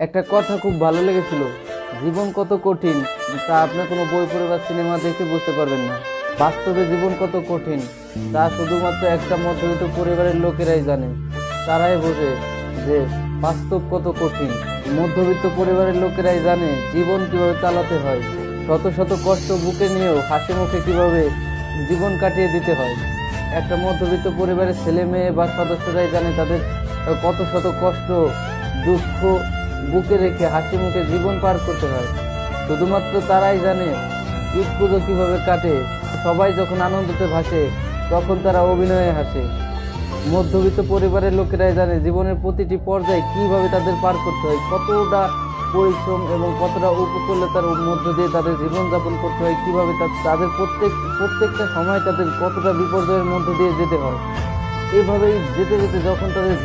একটা কথা খুব ভালো লেগেছিল, জীবন কত কঠিন তা আপনি কোনো বই পড়ে বা সিনেমা দেখে বুঝতে পারবেন না। বাস্তবে জীবন কত কঠিন তা শুধুমাত্র একটা মধ্যবিত্ত পরিবারের লোকেরাই জানে। তারাই বোঝে যে বাস্তব কত কঠিন। মধ্যবিত্ত পরিবারের লোকেরাই জানে জীবন কিভাবে চালাতে হয়, শত শত কষ্ট বুকে নিয়েও হাসি মুখে কিভাবে জীবন কাটিয়ে দিতে হয়। একটা মধ্যবিত্ত পরিবারের ছেলে মেয়ে বা সদস্যরাই জানে তাদের কত শত কষ্ট দুঃখ বুকে রেখে হাসি মুখে জীবন পার করতে হয়। শুধুমাত্র তারাই জানে ঈদ পুজো কিভাবে কাটে। সবাই যখন আনন্দতে ভাসে তখন তারা অভিনয়ে হাসে। মধ্যবিত্ত পরিবারের লোকেরাই জানে জীবনের প্রতিটি পর্যায়ে কিভাবে তাদের পার করতে হয়, কতটা পরিশ্রম এবং কতটা উপকূলতার মধ্য দিয়ে তাদের জীবনযাপন করতে হয়, কিভাবে তাদের প্রত্যেকটা সময় তাদের কতটা বিপর্যয়ের মধ্য দিয়ে যেতে হয়। এইভাবেই যেতে যেতে যখন তাদের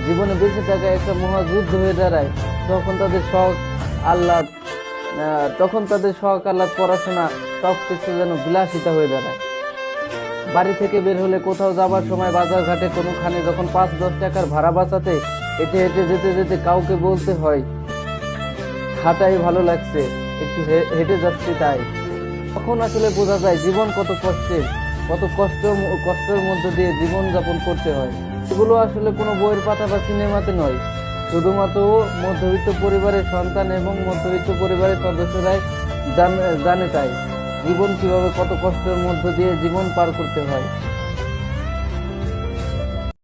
জীবনে বেঁচে থাকা একটা মহাযুদ্ধ হয়ে দাঁড়ায়, তখন তাদের শখ আহ্লাদ পড়াশোনা সব কিছু যেন বিলাসিতা হয়ে দাঁড়ায়। বাড়ি থেকে বের হলে কোথাও যাবার সময় বাজার ঘাটে কোনোখানে যখন 5-10 টাকার ভাড়া বাঁচাতে হেঁটে হেঁটে যেতে যেতে কাউকে বলতে হয় হাঁটাই ভালো লাগছে, একটু হেঁটে যাচ্ছি তাই। তখন আসলে বোঝা যায় জীবন কত কষ্টের, কত কষ্টের মধ্যে দিয়ে জীবন যাপন করতে হয়। এগুলো আসলে কোনো বইয়ের পাতা বা সিনেমাতে নয়, শুধুমাত্র মধ্যবিত্ত পরিবারের সন্তান এবং মধ্যবিত্ত পরিবারের সদস্যরাই জানে। তাই জীবন কিভাবে কত কষ্টের মধ্য দিয়ে জীবন পার করতে হয়।